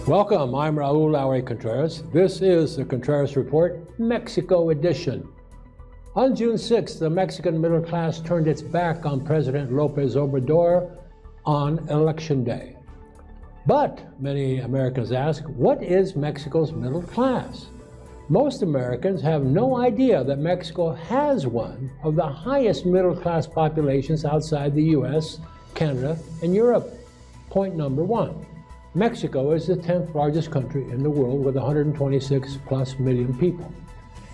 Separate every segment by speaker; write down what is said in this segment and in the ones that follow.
Speaker 1: Welcome, I'm Raul Lowry Contreras. This is the Contreras Report, Mexico edition. On June 6th, the Mexican middle class turned its back on President Lopez Obrador on Election Day. But many Americans ask, what is Mexico's middle class? Most Americans have no idea that Mexico has one of the highest middle class populations outside the US, Canada, and Europe. Point number one. Mexico is the 10th largest country in the world with 126 plus million people.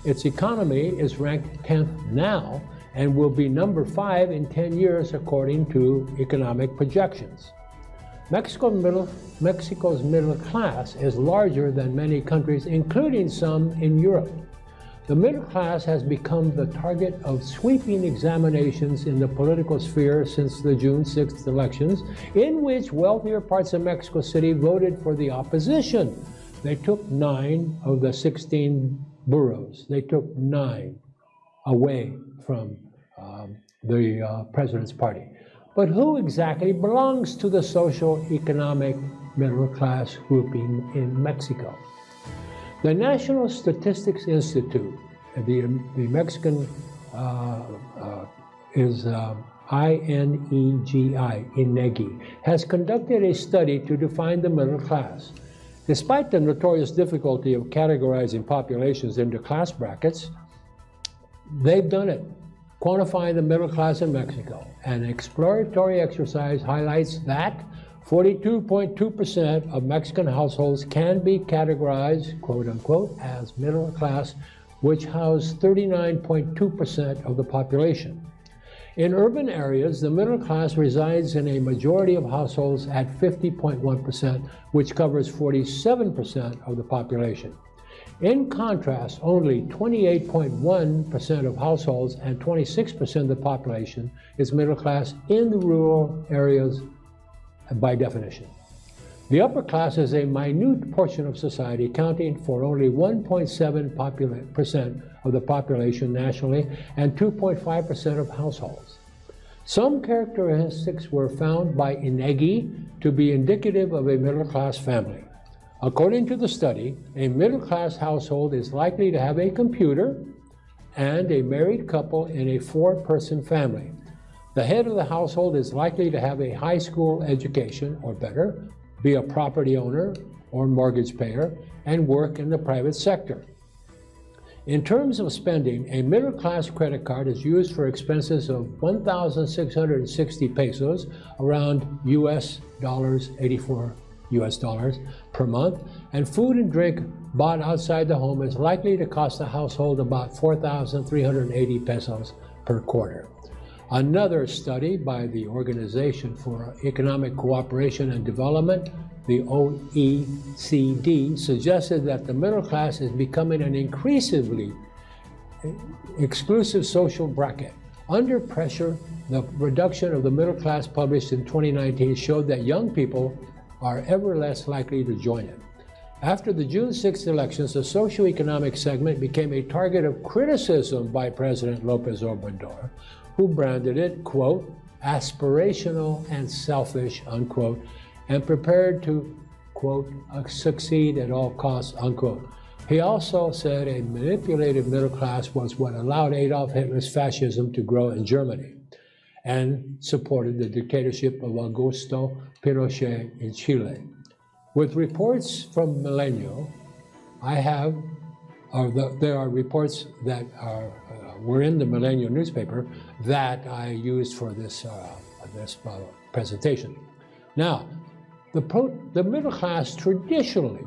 Speaker 1: Its economy is ranked 10th now and will be number 5 in 10 years according to economic projections. Mexico's middle class is larger than many countries, including some in Europe. The middle class has become the target of sweeping examinations in the political sphere since the June 6th elections, in which wealthier parts of Mexico City voted for the opposition. They took 9 of the 16 boroughs. They took 9 away from the president's party. But who exactly belongs to the social-economic middle class grouping in Mexico? The National Statistics Institute, the Mexican is INEGI, has conducted a study to define the middle class. Despite the notorious difficulty of categorizing populations into class brackets, they've done it, quantifying the middle class in Mexico. An exploratory exercise highlights that 42.2% of Mexican households can be categorized, quote unquote, as middle class, which house 39.2% of the population. In urban areas, the middle class resides in a majority of households at 50.1%, which covers 47% of the population. In contrast, only 28.1% of households and 26% of the population is middle class in the rural areas by definition. The upper class is a minute portion of society, accounting for only 1.7% of the population nationally and 2.5% of households. Some characteristics were found by INEGI to be indicative of a middle-class family. According to the study, a middle-class household is likely to have a computer and a married couple in a 4-person family. The head of the household is likely to have a high school education or better, be a property owner or mortgage payer, and work in the private sector. In terms of spending, a middle-class credit card is used for expenses of 1,660 pesos, around US dollars, 84 US dollars per month, and food and drink bought outside the home is likely to cost the household about 4,380 pesos per quarter. Another study by the Organization for Economic Cooperation and Development, the OECD, suggested that the middle class is becoming an increasingly exclusive social bracket. Under pressure, the reduction of the middle class published in 2019 showed that young people are ever less likely to join it. After the June 6th elections, the socioeconomic segment became a target of criticism by President Lopez Obrador, who branded it, quote, aspirational and selfish, unquote, and prepared to, quote, succeed at all costs, unquote. He also said a manipulated middle class was what allowed Adolf Hitler's fascism to grow in Germany, and supported the dictatorship of Augusto Pinochet in Chile. With reports from Milenio, there are reports that were in the Milenio newspaper that I used for this presentation. Now, the middle class traditionally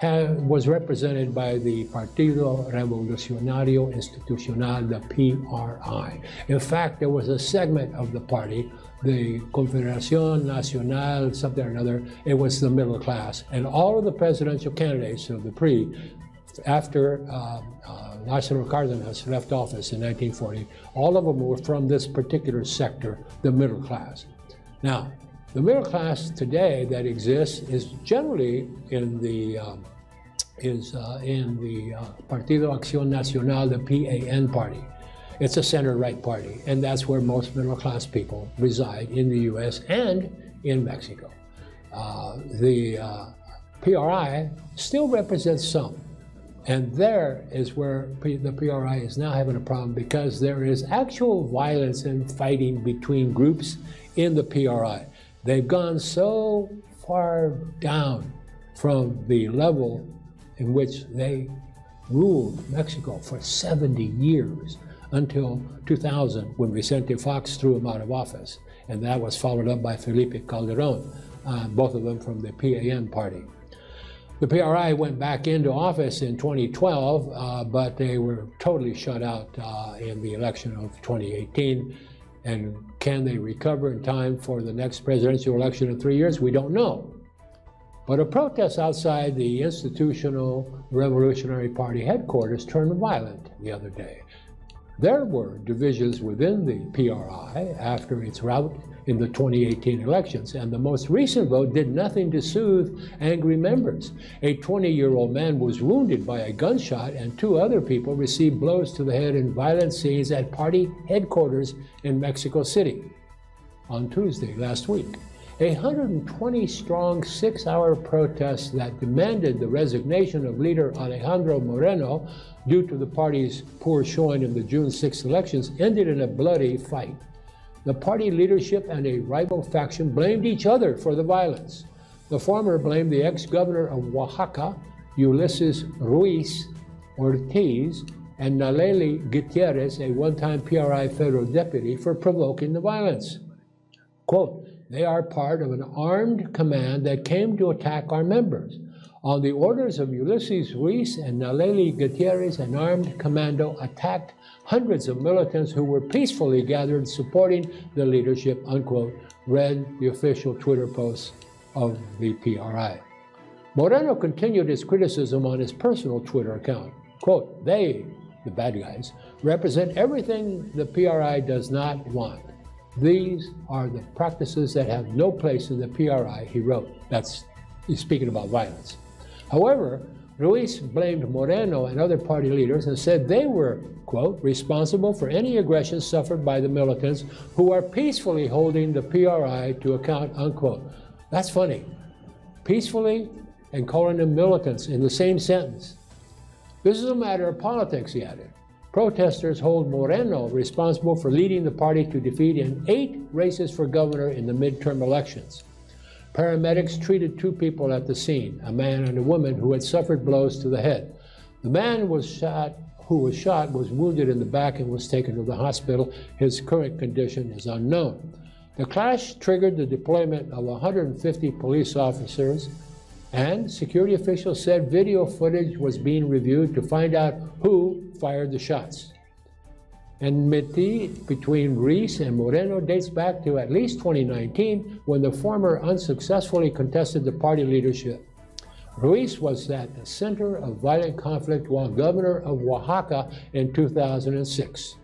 Speaker 1: was represented by the Partido Revolucionario Institucional, the PRI. In fact, there was a segment of the party, the Confederación Nacional, something or another. It was the middle class. And all of the presidential candidates of the PRI, after Lázaro Cárdenas left office in 1940, all of them were from this particular sector, the middle class. Now, the middle class today that exists is generally in the Partido Acción Nacional, the PAN party. It's a center-right party, and that's where most middle-class people reside in the U.S. and in Mexico. the PRI still represents some. And there is where the PRI is now having a problem, because there is actual violence and fighting between groups in the PRI. They've gone so far down from the level in which they ruled Mexico for 70 years until 2000, when Vicente Fox threw him out of office. And that was followed up by Felipe Calderon, both of them from the PAN party. The PRI went back into office in 2012, but they were totally shut out in the election of 2018. And can they recover in time for the next presidential election in 3 years? We don't know. But a protest outside the Institutional Revolutionary Party headquarters turned violent the other day. There were divisions within the PRI after its rout in the 2018 elections, and the most recent vote did nothing to soothe angry members. A 20-year-old man was wounded by a gunshot, and 2 other people received blows to the head in violent scenes at party headquarters in Mexico City on Tuesday last week. A 120-strong 6-hour protest that demanded the resignation of leader Alejandro Moreno due to the party's poor showing in the June 6th elections ended in a bloody fight. The party leadership and a rival faction blamed each other for the violence. The former blamed the ex-governor of Oaxaca, Ulysses Ruiz Ortiz, and Naleli Gutierrez, a one-time PRI federal deputy, for provoking the violence. Quote, "They are part of an armed command that came to attack our members. On the orders of Ulysses Ruiz and Naleli Gutierrez, an armed commando attacked hundreds of militants who were peacefully gathered supporting the leadership," unquote, read the official Twitter post of the PRI. Moreno continued his criticism on his personal Twitter account. Quote, "They, the bad guys, represent everything the PRI does not want. These are the practices that have no place in the PRI," he wrote. He's speaking about violence. However, Ruiz blamed Moreno and other party leaders and said they were, quote, "responsible for any aggression suffered by the militants who are peacefully holding the PRI to account," unquote. That's funny. Peacefully and calling them militants in the same sentence. "This is a matter of politics," he added. "Protesters hold Moreno responsible for leading the party to defeat in 8 races for governor in the midterm elections. Paramedics treated 2 people at the scene, a man and a woman who had suffered blows to the head. The man who was shot was wounded in the back and was taken to the hospital. His current condition is unknown. The clash triggered the deployment of 150 police officers, and security officials said video footage was being reviewed to find out who fired the shots. Enmity between Ruiz and Moreno dates back to at least 2019, when the former unsuccessfully contested the party leadership. Ruiz was at the center of violent conflict while governor of Oaxaca in 2006.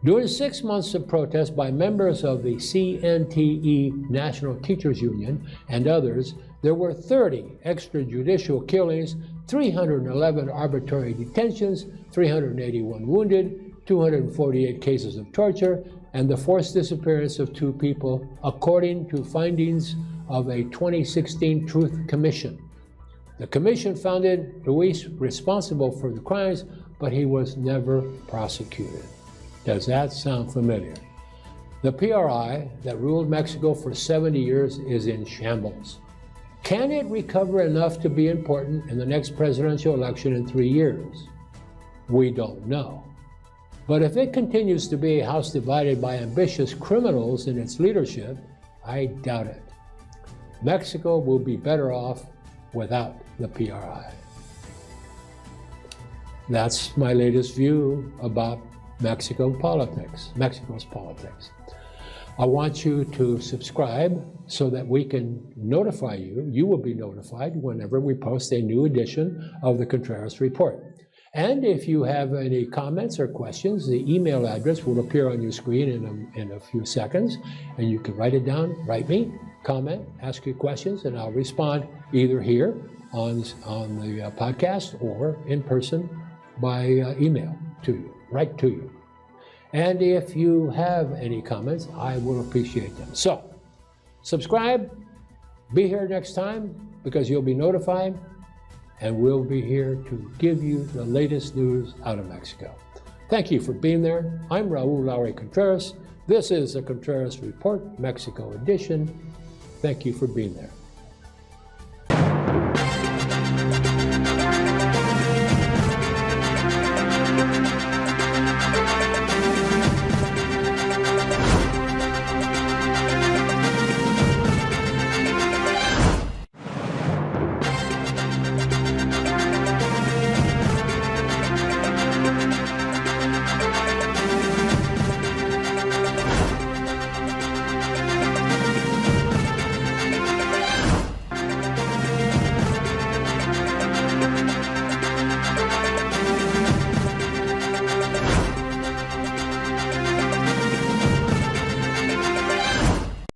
Speaker 1: During 6 months of protest by members of the CNTE National Teachers Union and others, there were 30 extrajudicial killings, 311 arbitrary detentions, 381 wounded, 248 cases of torture, and the forced disappearance of 2 people, according to findings of a 2016 Truth Commission. The commission found Ruiz responsible for the crimes, but he was never prosecuted. Does that sound familiar? The PRI that ruled Mexico for 70 years is in shambles. Can it recover enough to be important in the next presidential election in 3 years? We don't know. But if it continues to be a house divided by ambitious criminals in its leadership, I doubt it. Mexico will be better off without the PRI. That's my latest view about Mexico's politics. I want you to subscribe so that we can notify you. You will be notified whenever we post a new edition of the Contreras Report. And if you have any comments or questions, the email address will appear on your screen in a few seconds, and you can write it down, write me, comment, ask your questions, and I'll respond either here on the podcast or in person by email to you, right to you. And if you have any comments, I will appreciate them. So, subscribe, Be here next time because you'll be notified, and we'll be here to give you the latest news out of Mexico. Thank you for being there. I'm Raul Lowry Contreras. This is the Contreras Report, Mexico edition. Thank you for being there.